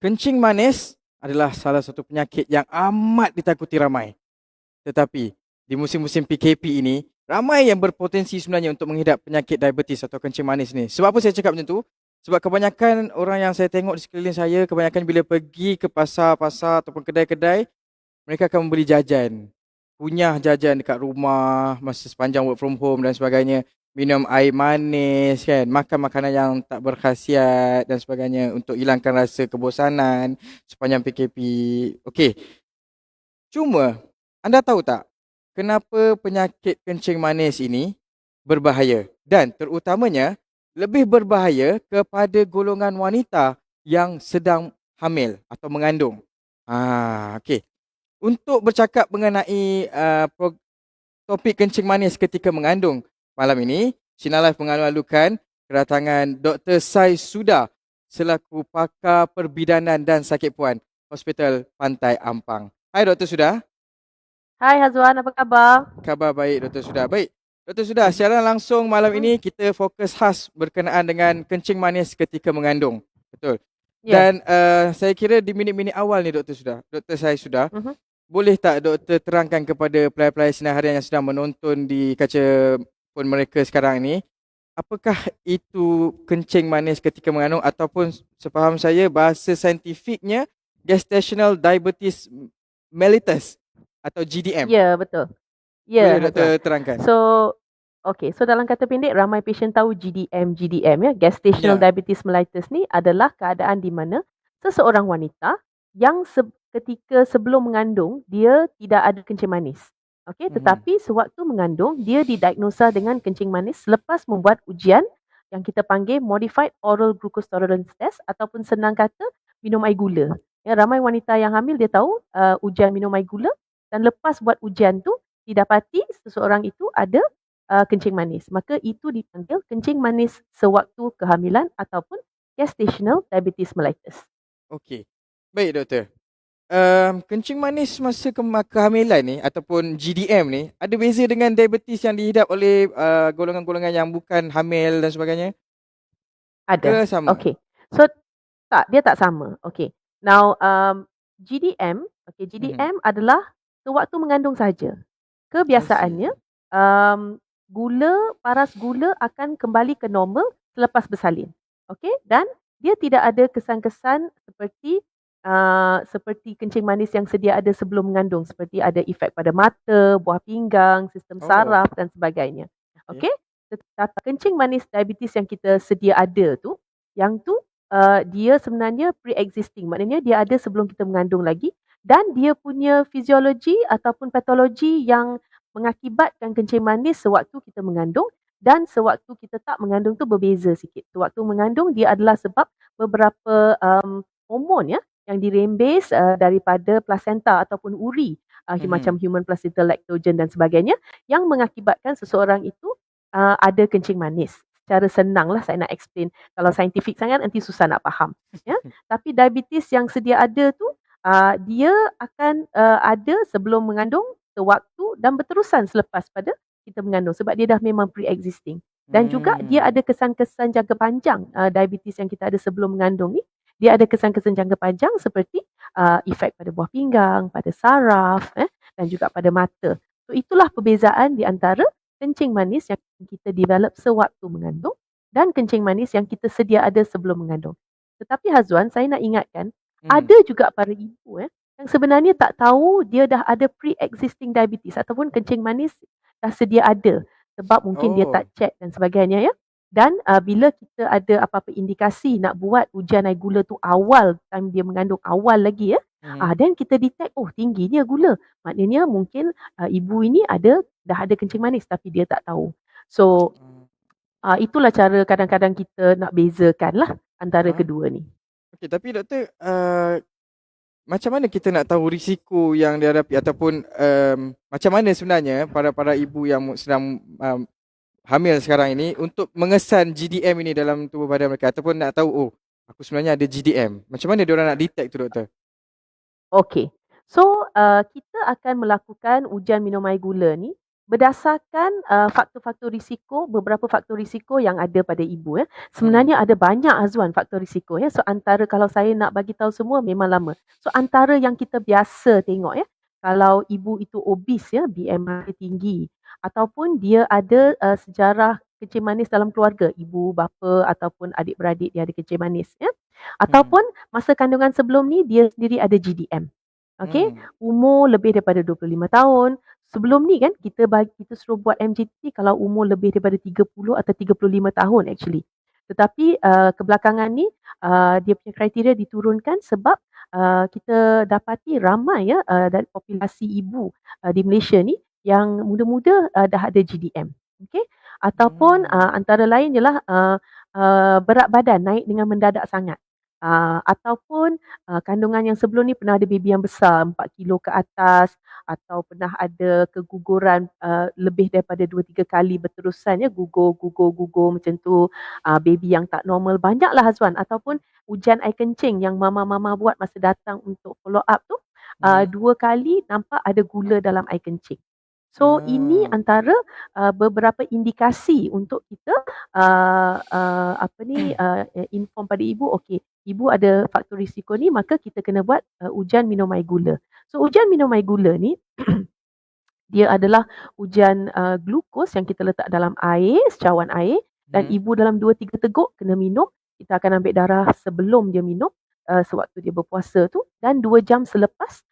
Kencing manis adalah salah satu penyakit yang amat ditakuti ramai. Tetapi di musim-musim PKP ini, ramai yang berpotensi sebenarnya untuk mengidap penyakit diabetes atau kencing manis ni. Sebab apa saya cakap macam tu? Sebab kebanyakan orang yang saya tengok di sekeliling saya, kebanyakan bila pergi ke pasar-pasar ataupun kedai-kedai, mereka akan membeli jajan. Kunyah jajan dekat rumah, masa sepanjang work from home dan sebagainya. Minum air manis kan, makan makanan yang tak berkhasiat dan sebagainya untuk hilangkan rasa kebosanan sepanjang PKP. Okey, cuma anda tahu tak kenapa penyakit kencing manis ini berbahaya dan terutamanya lebih berbahaya kepada golongan wanita yang sedang hamil atau mengandung. Okey. Untuk bercakap mengenai topik kencing manis ketika mengandung, malam ini Sinar Live mengalu-alukan kedatangan Dr. Sai Suda selaku pakar perbidanan dan sakit puan Hospital Pantai Ampang. Hai Dr. Suda. Hai Hazwan, apa khabar? Khabar baik Dr. Suda. Baik. Dr. Suda, siaran langsung malam ini kita fokus khas berkenaan dengan kencing manis ketika mengandung. Betul. Ya. Dan saya kira di minit-minit awal ni Dr. Suda, Dr. Sai Suda, Mhm. boleh tak doktor terangkan kepada pelayan-pelayan sinar harian yang sedang menonton di kaca phone mereka sekarang ni, apakah itu kencing manis ketika mengandung ataupun sepaham saya bahasa saintifiknya gestational diabetes mellitus atau GDM. Ya, betul. Ya, Boleh doktor Hazwan. terangkan? So dalam kata pendek, ramai pasien tahu GDM ya, gestational Ya. diabetes mellitus ni adalah keadaan di mana seseorang wanita yang ketika sebelum mengandung, dia tidak ada kencing manis. Okey, tetapi sewaktu mengandung, dia didiagnosa dengan kencing manis selepas membuat ujian yang kita panggil modified oral glucose tolerance test ataupun senang kata minum air gula. Ya, ramai wanita yang hamil dia tahu ujian minum air gula dan lepas buat ujian tu didapati seseorang itu ada kencing manis. Maka itu dipanggil kencing manis sewaktu kehamilan ataupun gestational diabetes mellitus. Okey. Baik doktor. Kencing manis masa kehamilan ni ataupun GDM ni ada beza dengan diabetes yang dihidap oleh golongan-golongan yang bukan hamil dan sebagainya? Ke Ada. sama? Okey. So dia tak sama. Okey. Now GDM, GDM adalah sewaktu mengandung saja. I Kebiasaannya see. paras gula akan kembali ke normal selepas bersalin. Okey, dan dia tidak ada kesan-kesan seperti kencing manis yang sedia ada sebelum mengandung, seperti ada efek pada mata, buah pinggang, sistem Oh, saraf dan sebagainya. okey. Okey, tetapi kencing manis diabetes yang kita sedia ada tu, yang tu dia sebenarnya pre-existing, maknanya dia ada sebelum kita mengandung lagi dan dia punya fiziologi ataupun patologi yang mengakibatkan kencing manis sewaktu kita mengandung dan sewaktu kita tak mengandung tu berbeza sikit. Sewaktu mengandung dia adalah sebab beberapa hormon ya yang dirembes daripada plasenta ataupun uri macam human placental lactogen dan sebagainya yang mengakibatkan seseorang itu ada kencing manis. Secara senang lah saya nak explain. Kalau saintifik sangat nanti susah nak faham. Ya, tapi diabetes yang sedia ada tu dia akan ada sebelum mengandung, sewaktu dan berterusan selepas pada kita mengandung sebab dia dah memang pre-existing. Dan juga dia ada kesan-kesan jangka panjang diabetes yang kita ada sebelum mengandung ni. Dia ada kesan-kesan jangka panjang seperti efek pada buah pinggang, pada saraf dan juga pada mata. So itulah perbezaan di antara kencing manis yang kita develop sewaktu mengandung dan kencing manis yang kita sedia ada sebelum mengandung. Tetapi Hazwan, saya nak ingatkan, ada juga para ibu yang sebenarnya tak tahu dia dah ada pre-existing diabetes ataupun kencing manis dah sedia ada sebab mungkin dia tak Oh. check dan sebagainya ya. Dan bila kita ada apa-apa indikasi nak buat ujian air gula tu awal time dia mengandung awal lagi dan kita detect tingginya gula. Maknanya mungkin ibu ini dah ada kencing manis tapi dia tak tahu. So itulah cara kadang-kadang kita nak bezakan lah antara kedua ni. Okey, tapi doktor, macam mana kita nak tahu risiko yang dihadapi ataupun macam mana sebenarnya para ibu yang sedang hamil sekarang ini untuk mengesan GDM ini dalam tubuh badan mereka ataupun nak tahu aku sebenarnya ada GDM. Macam mana diorang nak detect tu doktor? Okey. So kita akan melakukan ujian minum air gula ni berdasarkan faktor-faktor risiko, beberapa faktor risiko yang ada pada ibu ya. Sebenarnya ada banyak Azwan faktor risiko ya. So antara kalau saya nak bagi tahu semua memang lama. So antara yang kita biasa tengok ya, kalau ibu itu obes ya, BMI tinggi ataupun dia ada sejarah kencing manis dalam keluarga, ibu, bapa ataupun adik-beradik dia ada kencing manis ya. Ataupun masa kandungan sebelum ni dia sendiri ada GDM. Okey, umur lebih daripada 25 tahun. Sebelum ni kan kita suruh buat MGT kalau umur lebih daripada 30 atau 35 tahun actually. Tetapi kebelakangan ni dia punya kriteria diturunkan sebab kita dapati ramai ya dari populasi ibu di Malaysia ni yang muda-muda dah ada GDM. Okey, ataupun antara lain ialah berat badan naik dengan mendadak sangat. Ataupun kandungan yang sebelum ni pernah ada baby yang besar 4 kilo ke atas atau pernah ada keguguran lebih daripada 2-3 kali berterusan ya, gugur macam tu, baby yang tak normal, banyaklah Hazwan. Ataupun ujian air kencing yang mama-mama buat masa datang untuk follow up tu, 2 kali nampak ada gula dalam air kencing. So ini antara beberapa indikasi untuk kita inform pada ibu, okey, ibu ada faktor risiko ni, maka kita kena buat ujian minum air gula. So ujian minum air gula ni dia adalah ujian glukos yang kita letak dalam air, secawan air, dan ibu dalam 2-3 teguk kena minum. Kita akan ambil darah sebelum dia minum sewaktu dia berpuasa tu, dan 2 jam selepas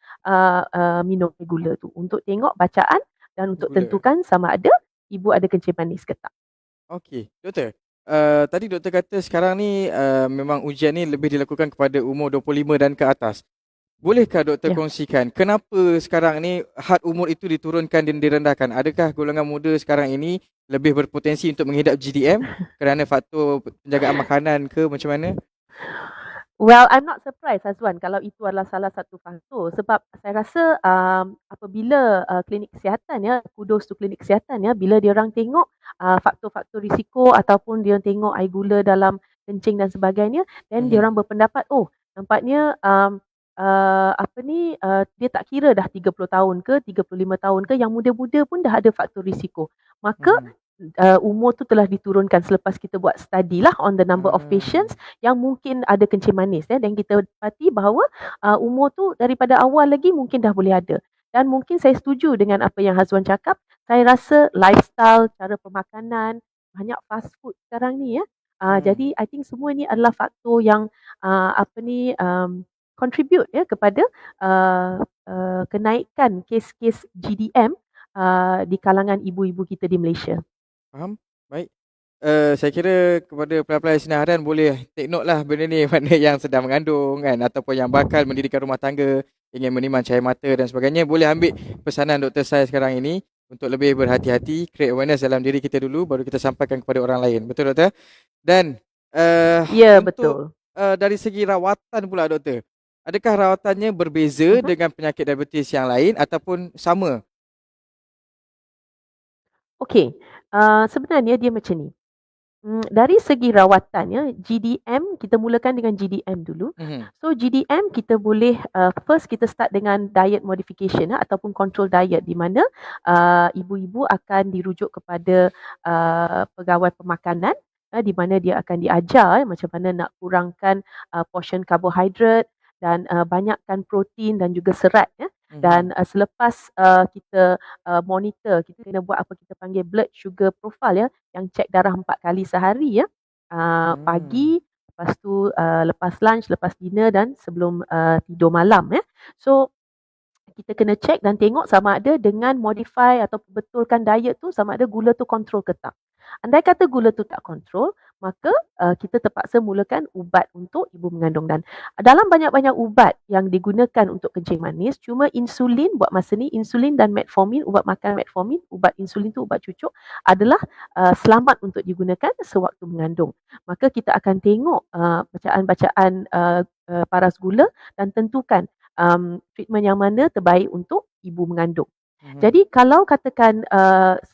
minum air gula tu untuk tengok bacaan dan untuk tentukan sama ada ibu ada kencing manis ke tak. Okey, doktor. Tadi doktor kata sekarang ni memang ujian ni lebih dilakukan kepada umur 25 dan ke atas. Bolehkah doktor kongsikan kenapa sekarang ni had umur itu diturunkan dan direndahkan? Adakah golongan muda sekarang ini lebih berpotensi untuk mengidap GDM kerana faktor penjagaan makanan ke macam mana? Well, I'm not surprised Azwan kalau itu adalah salah satu faktor sebab saya rasa apabila klinik kesihatan ya, kudos to klinik kesihatan ya, bila dia orang tengok faktor-faktor risiko ataupun dia tengok air gula dalam kencing dan sebagainya, dan dia orang berpendapat, oh, nampaknya dia tak kira dah 30 tahun ke 35 tahun ke, yang muda-muda pun dah ada faktor risiko. Maka umur tu telah diturunkan selepas kita buat study lah on the number of patients yang mungkin ada kencing manis ya, dan kita dapati bahawa umur tu daripada awal lagi mungkin dah boleh ada. Dan mungkin saya setuju dengan apa yang Hazwan cakap. Saya rasa lifestyle, cara pemakanan, banyak fast food sekarang ni ya. Jadi I think semua ni adalah faktor yang contribute ya kepada kenaikan kes-kes GDM di kalangan ibu-ibu kita di Malaysia. Faham? Baik. Saya kira kepada pelai-pelai sinar harian boleh take note lah benda ni, mana yang sedang mengandung kan, ataupun yang bakal mendirikan rumah tangga, ingin menimbang cahaya mata dan sebagainya, boleh ambil pesanan doktor saya sekarang ini untuk lebih berhati-hati, create awareness dalam diri kita dulu, baru kita sampaikan kepada orang lain. Betul doktor? Dan Ya, untuk betul. dari segi rawatan pula doktor, adakah rawatannya berbeza dengan penyakit diabetes yang lain ataupun sama? Okey, sebenarnya dia macam ni. Dari segi rawatannya, GDM, kita mulakan dengan GDM dulu. So GDM kita boleh first kita start dengan diet modification ataupun control diet, di mana ibu-ibu akan dirujuk kepada pegawai pemakanan di mana dia akan diajar macam mana nak kurangkan portion karbohidrat dan banyakkan protein dan juga serat ya. Dan selepas kita monitor, kita kena buat apa kita panggil blood sugar profile ya, yang cek darah 4 kali sehari ya. Pagi, lepas tu lepas lunch, lepas dinner dan sebelum tidur malam ya. So kita kena cek dan tengok sama ada dengan modify atau betulkan diet tu sama ada gula tu kontrol ke tak. Andai kata gula tu tak kontrol, maka kita terpaksa mulakan ubat untuk ibu mengandung. Dan dalam banyak-banyak ubat yang digunakan untuk kencing manis, cuma insulin buat masa ni, insulin dan metformin, ubat makan metformin, ubat insulin tu ubat cucuk adalah selamat untuk digunakan sewaktu mengandung. Maka kita akan tengok bacaan-bacaan paras gula dan tentukan treatment yang mana terbaik untuk ibu mengandung. Jadi kalau katakan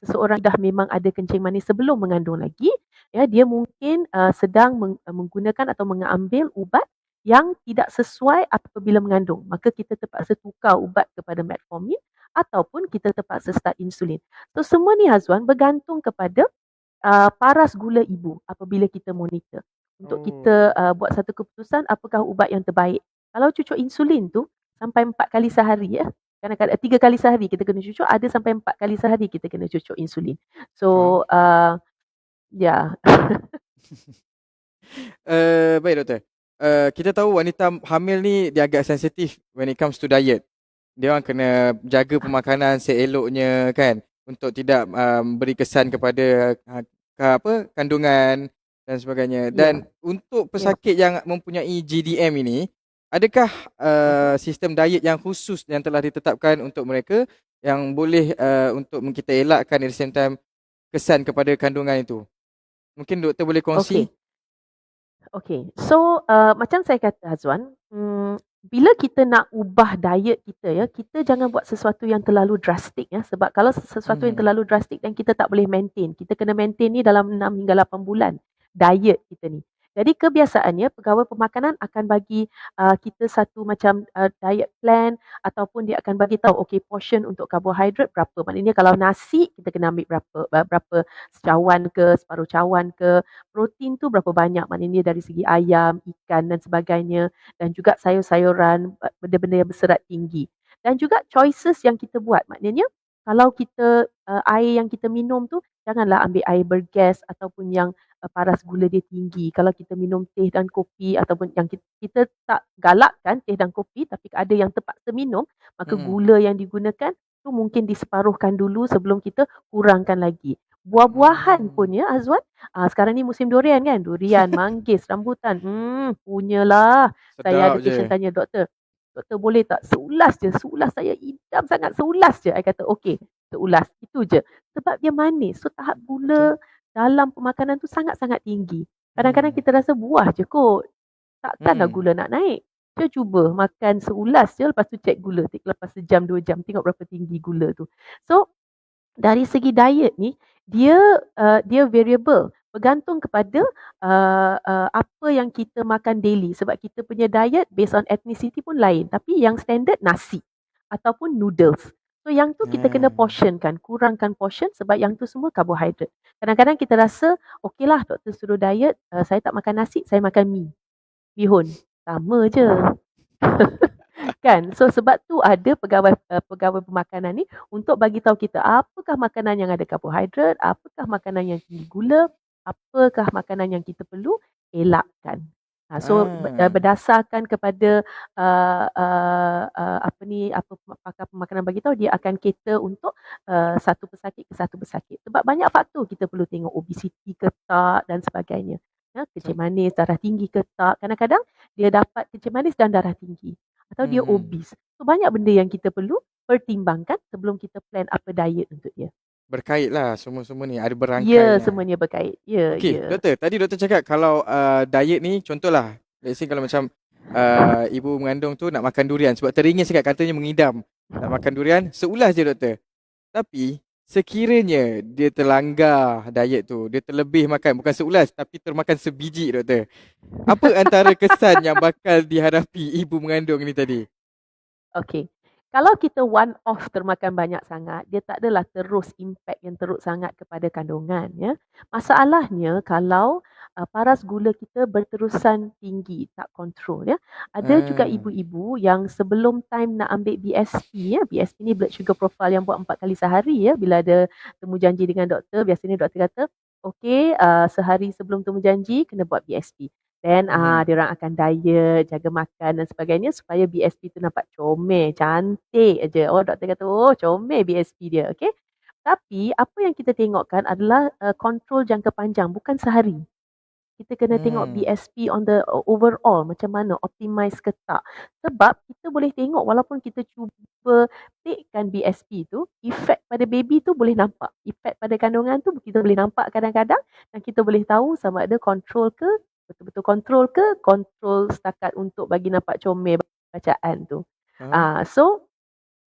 seseorang dah memang ada kencing manis sebelum mengandung lagi, ya, dia mungkin sedang menggunakan atau mengambil ubat yang tidak sesuai apabila mengandung, maka kita terpaksa tukar ubat kepada metformin ataupun kita terpaksa start insulin. So semua ni Hazwan bergantung kepada paras gula ibu apabila kita monitor. Untuk kita buat satu keputusan apakah ubat yang terbaik. Kalau cucuk insulin tu sampai 4 kali sehari ya. Kadang-kadang 3 kali sehari kita kena cucuk, ada sampai 4 kali sehari kita kena cucuk insulin. So ya. Baik doktor. Kita tahu wanita hamil ni dia agak sensitif when it comes to diet. Dia orang kena jaga pemakanan seeloknya kan untuk tidak beri kesan kepada kandungan dan sebagainya. Dan untuk pesakit yang mempunyai GDM ini, adakah sistem diet yang khusus yang telah ditetapkan untuk mereka yang boleh untuk kita elakkan at the same time kesan kepada kandungan itu? Mungkin doktor boleh kongsi? Okay. So macam saya kata Hazwan, bila kita nak ubah diet kita ya, kita jangan buat sesuatu yang terlalu drastik ya. Sebab kalau sesuatu yang terlalu drastik dan kita tak boleh maintain. Kita kena maintain ni dalam 6 hingga 8 bulan diet kita ni. Jadi kebiasaannya pegawai pemakanan akan bagi kita satu macam diet plan ataupun dia akan bagi tahu okey portion untuk karbohidrat berapa. Maknanya kalau nasi kita kena ambil berapa secawan ke, separuh cawan ke. Protein tu berapa banyak, maknanya dari segi ayam, ikan dan sebagainya, dan juga sayur-sayuran, benda-benda yang berserat tinggi. Dan juga choices yang kita buat, maknanya kalau kita air yang kita minum tu janganlah ambil air bergas ataupun yang paras gula dia tinggi. Kalau kita minum teh dan kopi ataupun yang kita tak galakkan teh dan kopi tapi ada yang terpaksa minum, maka gula yang digunakan tu mungkin diseparuhkan dulu sebelum kita kurangkan lagi. Buah-buahan pun ya Azwan, sekarang ni musim durian kan, durian, manggis, rambutan, punyalah. Saya ada patient tanya doktor boleh tak seulas je, seulas saya idam sangat, seulas je. I kata okey, seulas, itu je. Sebab dia manis, so tahap gula dalam pemakanan tu sangat-sangat tinggi. Kadang-kadang kita rasa buah je kot, takkanlah gula nak naik. Dia cuba makan seulas je, lepas tu check gula, lepas sejam 2 jam, tengok berapa tinggi gula tu. So, dari segi diet ni, dia variable, bergantung kepada apa yang kita makan daily. Sebab kita punya diet based on ethnicity pun lain. Tapi yang standard nasi ataupun noodles. So yang tu kita kena portionkan, kurangkan portion sebab yang tu semua karbohidrat. Kadang-kadang kita rasa, okey lah doktor suruh diet, saya tak makan nasi, saya makan mi, bihun. Sama je. Kan? So sebab tu ada pegawai pemakanan ni untuk bagi tahu kita apakah makanan yang ada karbohidrat, apakah makanan yang tinggi gula, apakah makanan yang kita perlu elakkan. So berdasarkan kepada apa pakar pemakanan bagi tahu, dia akan cater untuk satu pesakit ke satu pesakit. Sebab banyak faktor kita perlu tengok, obesiti ke tak dan sebagainya. Kencing manis, darah tinggi ke tak. Kadang-kadang dia dapat kencing manis dan darah tinggi atau dia obes. So banyak benda yang kita perlu pertimbangkan sebelum kita plan apa diet untuk dia. Berkait lah semua-semua ni, ada berangkai. Ya, semuanya berkait. Ya, Okey, doktor, tadi doktor cakap kalau diet ni contohlah, let's say kalau macam ibu mengandung tu nak makan durian sebab teringin sangat katanya mengidam nak makan durian, seulas je doktor. Tapi sekiranya dia terlanggar diet tu, dia terlebih makan, bukan seulas tapi termakan sebiji doktor. Apa antara kesan yang bakal dihadapi ibu mengandung ni tadi? Okey. Kalau kita one off termakan banyak sangat, dia tak adalah terus impact yang teruk sangat kepada kandungan ya. Masalahnya kalau paras gula kita berterusan tinggi, tak kontrol ya. Ada juga ibu-ibu yang sebelum time nak ambil BSP ya. BSP ni blood sugar profile yang buat 4 kali sehari ya. Bila ada temu janji dengan doktor, biasanya doktor kata, okey, sehari sebelum temu janji kena buat BSP. Then diorang akan diet, jaga makan dan sebagainya supaya BSP tu nampak comel, cantik aja. Oh doktor kata, oh comel BSP dia, okay. Tapi apa yang kita tengokkan adalah kontrol jangka panjang, bukan sehari. Kita kena tengok BSP on the overall, macam mana, optimize ke tak. Sebab kita boleh tengok walaupun kita cuba takekan BSP tu, efek pada baby tu boleh nampak. Efek pada kandungan tu kita boleh nampak kadang-kadang dan kita boleh tahu sama ada kontrol ke, betul-betul kontrol ke, kontrol setakat untuk bagi nampak comel bacaan tu. So,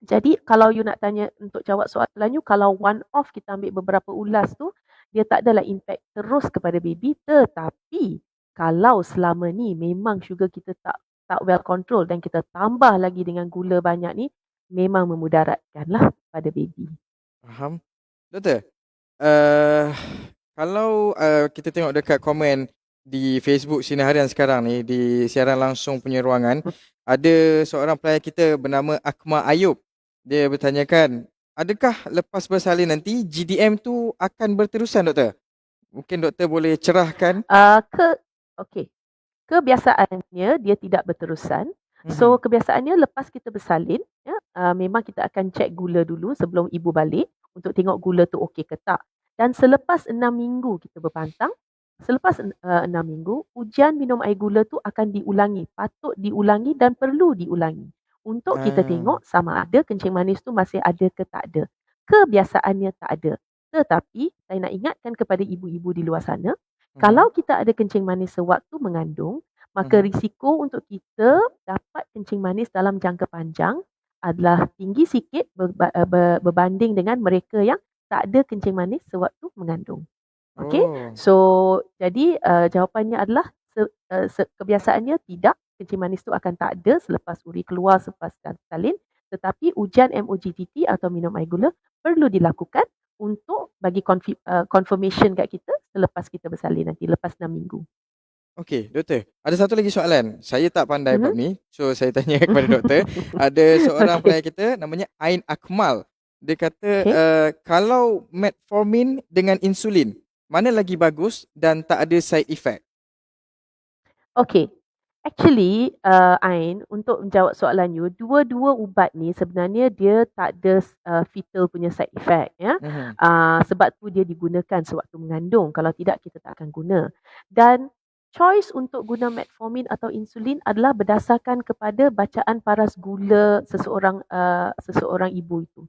jadi kalau you nak tanya untuk jawab soalan you, kalau one off kita ambil beberapa ulas tu, dia tak adalah impact terus kepada baby. Tetapi kalau selama ni memang sugar kita tak well control dan kita tambah lagi dengan gula banyak ni, memang memudaratkanlah pada baby. Faham. Doktor, kalau kita tengok dekat komen di Facebook Sinar Harian sekarang ni, di siaran langsung punya ruangan, ada seorang pelayan kita bernama Akmal Ayub. Dia bertanyakan, adakah lepas bersalin nanti GDM tu akan berterusan, doktor? Mungkin doktor boleh cerahkan. Okey. Kebiasaannya dia tidak berterusan. So kebiasaannya lepas kita bersalin, ya, memang kita akan cek gula dulu sebelum ibu balik untuk tengok gula tu okey ke tak. Dan selepas 6 minggu kita berpantang, selepas 6 minggu, ujian minum air gula tu akan diulangi. Patut diulangi dan perlu diulangi. Untuk kita tengok sama ada kencing manis tu masih ada ke tak ada. Kebiasaannya tak ada. Tetapi saya nak ingatkan kepada ibu-ibu di luar sana, kalau kita ada kencing manis sewaktu mengandung, maka risiko untuk kita dapat kencing manis dalam jangka panjang adalah tinggi sikit berbanding dengan mereka yang tak ada kencing manis sewaktu mengandung. Okey. So jadi jawapannya adalah kebiasaannya tidak, kencing manis tu akan tak ada selepas uri keluar, selepas salin, tetapi ujian MOGTT atau minum air gula perlu dilakukan untuk bagi confirmation kat kita selepas kita bersalin nanti, lepas 6 minggu. Okey, doktor. Ada satu lagi soalan. Saya tak pandai bab ni. So, saya tanya kepada doktor. Ada seorang pelayan kita, namanya Ain Akmal. Dia kata, kalau metformin dengan insulin, mana lagi bagus dan tak ada side effect? Okey. Actually, Ain, untuk menjawab soalan you, dua-dua ubat ni sebenarnya dia tak ada fetal punya side effect, ya. Sebab tu dia digunakan sewaktu mengandung. Kalau tidak, kita tak akan guna. Dan choice untuk guna metformin atau insulin adalah berdasarkan kepada bacaan paras gula seseorang ibu itu.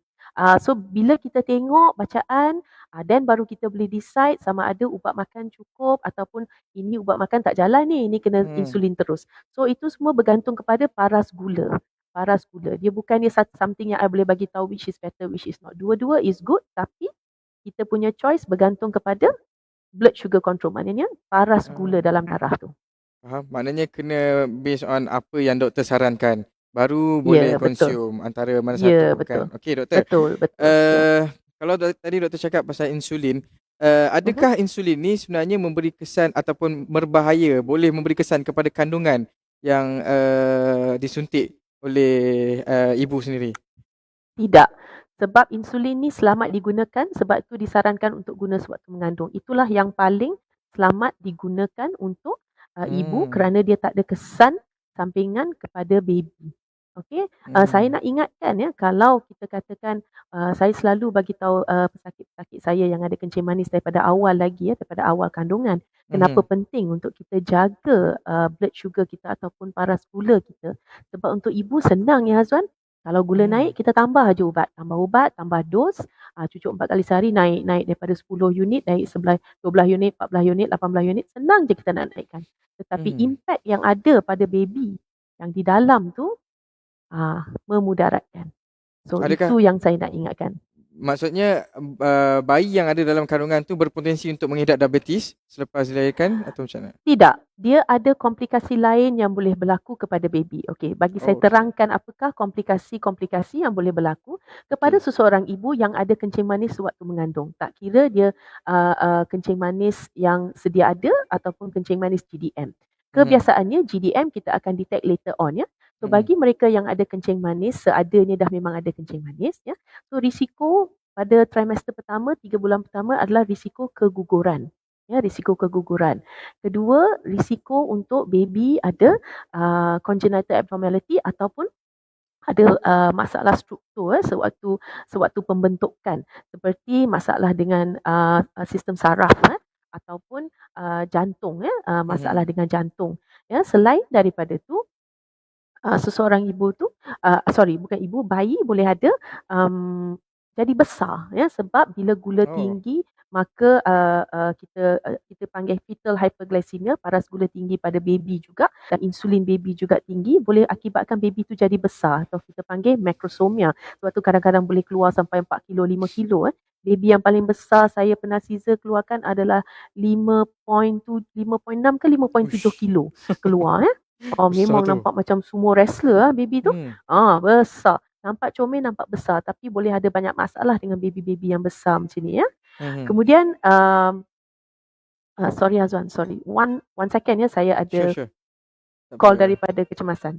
So bila kita tengok bacaan, then baru kita boleh decide sama ada ubat makan cukup ataupun ini ubat makan tak jalan ni, ini kena insulin terus. So itu semua bergantung kepada paras gula. Paras gula. Dia bukannya something yang I boleh bagi tahu which is better, which is not. Dua-dua is good, tapi kita punya choice bergantung kepada blood sugar control. Maknanya paras gula dalam darah tu. Faham. Maknanya kena based on apa yang doktor sarankan. Baru boleh consume antara mana satu. Betul. Kan? Okey, doktor. Betul. Kalau tadi doktor cakap pasal insulin, adakah insulin ni sebenarnya memberi kesan ataupun berbahaya, boleh memberi kesan kepada kandungan yang disuntik oleh ibu sendiri? Tidak. Sebab insulin ni selamat digunakan, sebab tu disarankan untuk guna sewaktu mengandung. Itulah yang paling selamat digunakan untuk ibu kerana dia tak ada kesan sampingan kepada baby. Okey, saya nak ingatkan ya, kalau kita katakan saya selalu bagi tahu pesakit-pesakit saya yang ada kencing manis daripada awal lagi ya, daripada awal kandungan. Kenapa penting untuk kita jaga blood sugar kita ataupun paras gula kita? Sebab untuk ibu senang ya Hazwan. Kalau gula naik, kita tambah aja ubat. Tambah ubat, tambah dos. Cucuk 4 kali sehari naik daripada 10 unit, naik 12 unit, 14 unit, 18 unit. Senang je kita nak naikkan. Tetapi impact yang ada pada baby yang di dalam tu memudaratkan. So itu yang saya nak ingatkan. Maksudnya bayi yang ada dalam kandungan tu berpotensi untuk mengidap diabetes selepas dilahirkan atau macam mana? Tidak. Dia ada komplikasi lain yang boleh berlaku kepada baby. Okey, bagi saya terangkan apakah komplikasi-komplikasi yang boleh berlaku kepada seseorang ibu yang ada kencing manis sewaktu mengandung. Tak kira dia kencing manis yang sedia ada ataupun kencing manis GDM. Kebiasaannya GDM kita akan detect later on ya. So bagi mereka yang ada kencing manis, seadanya dah memang ada kencing manis ya. So risiko pada trimester pertama, 3 bulan pertama adalah risiko keguguran. Ya, risiko keguguran. Kedua, risiko untuk baby ada congenital abnormality ataupun ada masalah struktur sewaktu pembentukan, seperti masalah dengan sistem saraf ataupun jantung masalah dengan jantung. Ya, selain daripada tu seseorang ibu tu bukan ibu, bayi boleh ada jadi besar ya, sebab bila gula tinggi maka kita panggil fetal hyperglycemia, paras gula tinggi pada baby juga, dan insulin baby juga tinggi, boleh akibatkan baby tu jadi besar atau kita panggil macrosomia. Sebab tu kadang-kadang boleh keluar sampai 4 kilo, 5 kilo. Baby yang paling besar saya pernah Caesar keluarkan adalah 5.6 ke 5.7 kilo keluar memang nampak macam sumo wrestler baby tu. Besar. nampak comel, nampak besar, tapi boleh ada banyak masalah dengan baby-baby yang besar macam ni ya. Mhm. Kemudian sorry Azwan, sorry. One second ya, saya Sure, ada sure. Tak call apa. daripada kecemasan.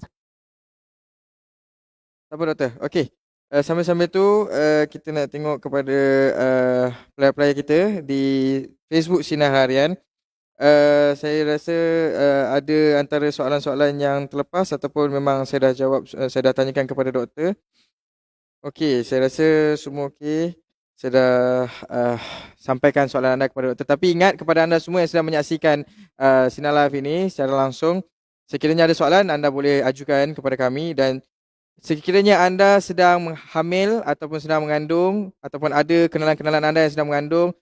Tak apa doktor. Okey. Sambil-sambil tu kita nak tengok kepada player-player kita di Facebook Sinar Harian. Saya rasa ada antara soalan-soalan yang terlepas ataupun memang saya dah jawab, saya dah tanyakan kepada doktor. Okey, saya rasa semua okey. Saya dah sampaikan soalan anda kepada doktor. Tapi ingat kepada anda semua yang sedang menyaksikan Sinar Live ini secara langsung, sekiranya ada soalan anda boleh ajukan kepada kami, dan sekiranya anda sedang hamil ataupun sedang mengandung ataupun ada kenalan-kenalan anda yang sedang mengandung,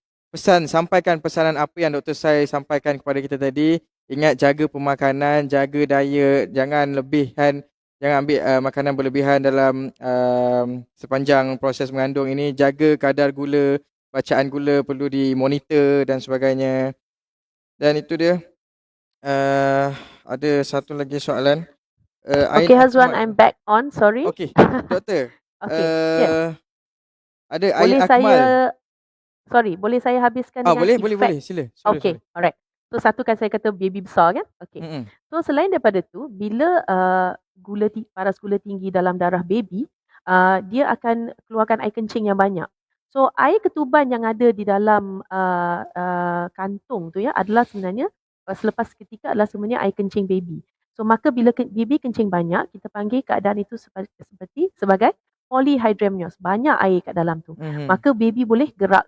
sampaikan pesanan apa yang Dr. Sai sampaikan kepada kita tadi. Ingat, jaga pemakanan, jaga diet, jangan ambil makanan berlebihan dalam sepanjang proses mengandung ini. Jaga kadar gula, bacaan gula perlu dimonitor dan sebagainya. Dan itu dia. Ada satu lagi soalan. Ain Okay Hazwan, Akmal. I'm back on. Sorry. Okey, doktor. Okay, yes. Ada Ain Boleh Akmal. boleh saya habiskan dengan Boleh. Sila. Okay, alright. So satu kan saya kata baby besar kan? Okay. So selain daripada tu, bila paras gula tinggi dalam darah baby, dia akan keluarkan air kencing yang banyak. So air ketuban yang ada di dalam kantung tu ya adalah sebenarnya selepas seketika adalah sebenarnya air kencing baby. So maka bila baby kencing banyak, kita panggil keadaan itu sebagai polyhydramnios, banyak air kat dalam tu. Maka baby boleh gerak,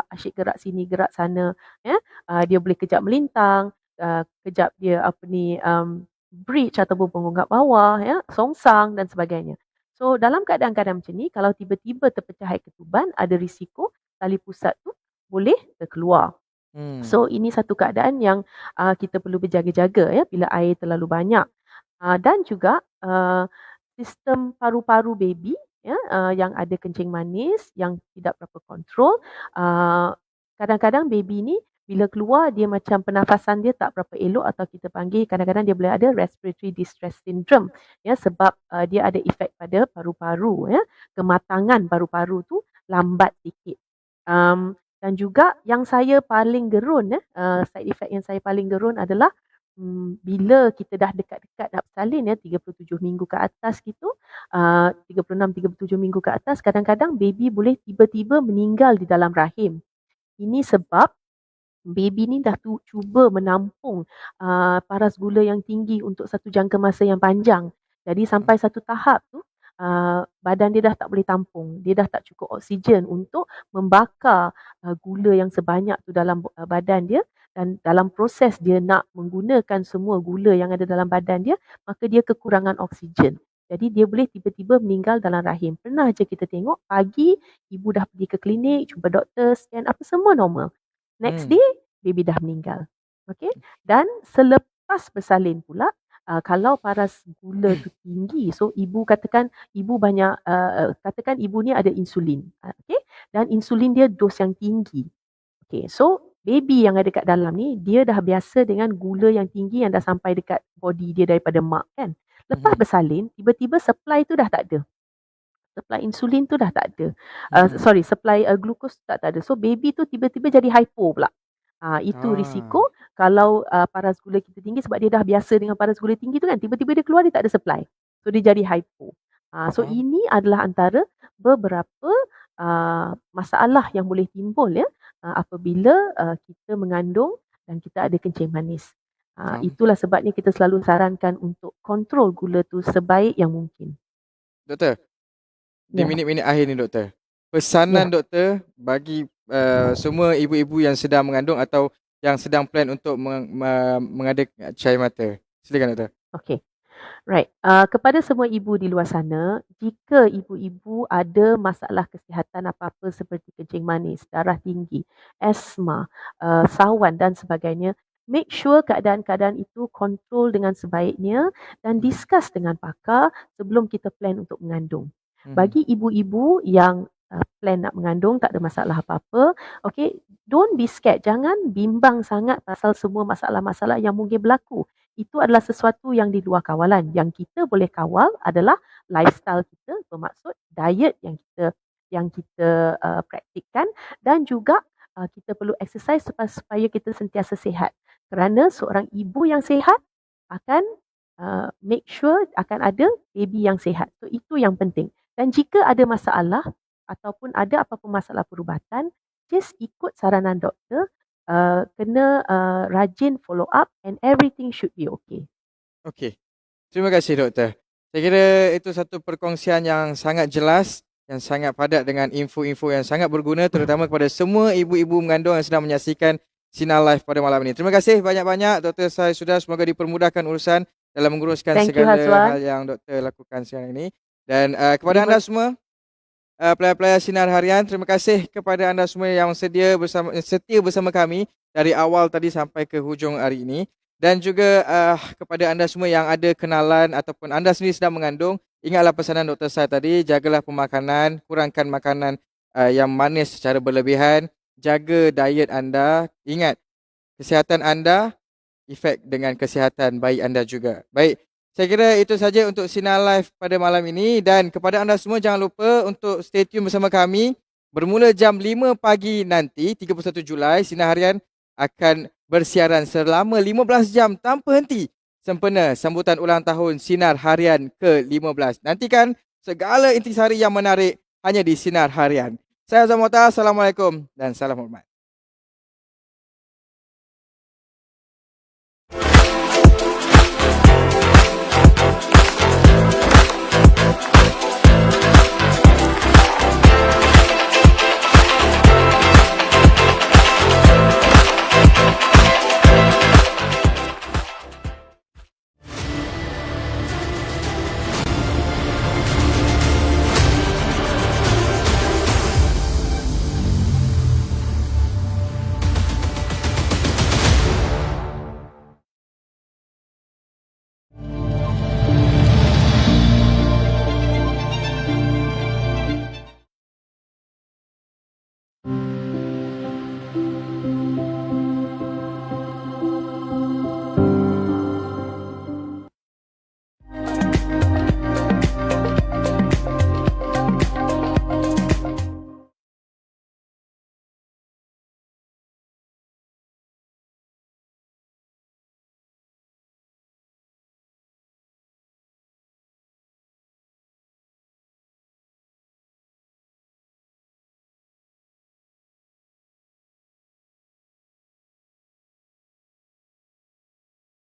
asyik gerak sini, gerak sana, ya. Dia boleh kejap melintang, kejap dia bridge ataupun pengungkap bawah, ya, songsang dan sebagainya. So dalam keadaan-keadaan macam ni, kalau tiba-tiba terpecah air ketuban, ada risiko tali pusat tu boleh terkeluar. So ini satu keadaan yang kita perlu berjaga-jaga ya bila air terlalu banyak. Dan juga sistem paru-paru baby ya yang ada kencing manis yang tidak berapa kontrol, kadang-kadang baby ni bila keluar dia macam pernafasan dia tak berapa elok, atau kita panggil kadang-kadang dia boleh ada respiratory distress syndrome ya, sebab dia ada efek pada paru-paru ya, kematangan paru-paru tu lambat sikit. Dan juga yang saya paling gerun side effect yang saya paling gerun adalah bila kita dah dekat-dekat nak bersalin ya, 37 minggu ke atas gitu, 36-37 minggu ke atas, kadang-kadang baby boleh tiba-tiba meninggal di dalam rahim. Ini sebab baby ni dah cuba menampung paras gula yang tinggi untuk satu jangka masa yang panjang. Jadi sampai satu tahap tu badan dia dah tak boleh tampung, dia dah tak cukup oksigen untuk membakar gula yang sebanyak tu dalam badan dia, dan dalam proses dia nak menggunakan semua gula yang ada dalam badan dia, maka dia kekurangan oksigen. Jadi dia boleh tiba-tiba meninggal dalam rahim. Pernah je kita tengok pagi ibu dah pergi ke klinik, jumpa doktor, scan apa semua normal. Next day baby dah meninggal. Okay? Dan selepas bersalin pula, kalau paras gula tu tinggi, so ibu katakan ibu ni ada insulin, okay? Dan insulin dia dos yang tinggi. Okay, so baby yang ada kat dalam ni dia dah biasa dengan gula yang tinggi yang dah sampai dekat body dia daripada mak kan. Lepas bersalin, tiba-tiba supply tu dah tak ada. Supply insulin tu dah tak ada. Supply glucose tu tak ada. So baby tu tiba-tiba jadi hypo pula. Itu risiko kalau paras gula kita tinggi, sebab dia dah biasa dengan paras gula tinggi tu kan, tiba-tiba dia keluar dia tak ada supply. So dia jadi hypo. So ini adalah antara beberapa masalah yang boleh timbul ya apabila kita mengandung dan kita ada kencing manis. Itulah sebabnya kita selalu sarankan untuk kontrol gula tu sebaik yang mungkin. Doktor, di minit-minit akhir ni doktor, pesanan doktor bagi semua ibu-ibu yang sedang mengandung atau yang sedang plan untuk mengada cahaya mata. Silakan doktor. Okay. Right. Kepada semua ibu di luar sana, jika ibu-ibu ada masalah kesihatan apa-apa seperti kencing manis, darah tinggi, asma, sawan dan sebagainya, make sure keadaan-keadaan itu kontrol dengan sebaiknya dan discuss dengan pakar sebelum kita plan untuk mengandung. Bagi ibu-ibu yang plan nak mengandung, tak ada masalah apa-apa, okay, don't be scared. Jangan bimbang sangat pasal semua masalah-masalah yang mungkin berlaku. itu adalah sesuatu yang di luar kawalan. Yang kita boleh kawal adalah lifestyle kita, bermaksud diet yang kita praktikkan, dan juga kita perlu exercise supaya kita sentiasa sihat. Kerana seorang ibu yang sihat akan make sure akan ada baby yang sihat. So itu yang penting. Dan jika ada masalah ataupun ada apa-apa masalah perubatan, just ikut saranan doktor, kena rajin follow up and everything should be okay. Okey. Terima kasih doktor. Saya kira itu satu perkongsian yang sangat jelas, yang sangat padat dengan info-info yang sangat berguna terutama kepada semua ibu-ibu mengandung yang sedang menyaksikan Sinar Live pada malam ini. Terima kasih banyak-banyak Dr. Saifuddin. Semoga dipermudahkan urusan dalam menguruskan Thank you, segala Hazwan. hal yang doktor lakukan sekarang ini. Dan kepada anda semua, pelayan-pelayan Sinar Harian, terima kasih kepada anda semua yang setia bersama kami dari awal tadi sampai ke hujung hari ini. Dan juga kepada anda semua yang ada kenalan ataupun anda sendiri sedang mengandung, ingatlah pesanan Dr. Sai tadi, jagalah pemakanan, kurangkan makanan yang manis secara berlebihan, jaga diet anda, ingat kesihatan anda efek dengan kesihatan bayi anda juga. Baik, saya kira itu saja untuk Sinar Live pada malam ini, dan kepada anda semua jangan lupa untuk stay tune bersama kami. Bermula jam 5 pagi nanti, 31 Julai, Sinar Harian akan bersiaran selama 15 jam tanpa henti sempena sambutan ulang tahun Sinar Harian ke-15. Nantikan segala intisari yang menarik hanya di Sinar Harian. Saya Azam Mota, Assalamualaikum dan salam hormat.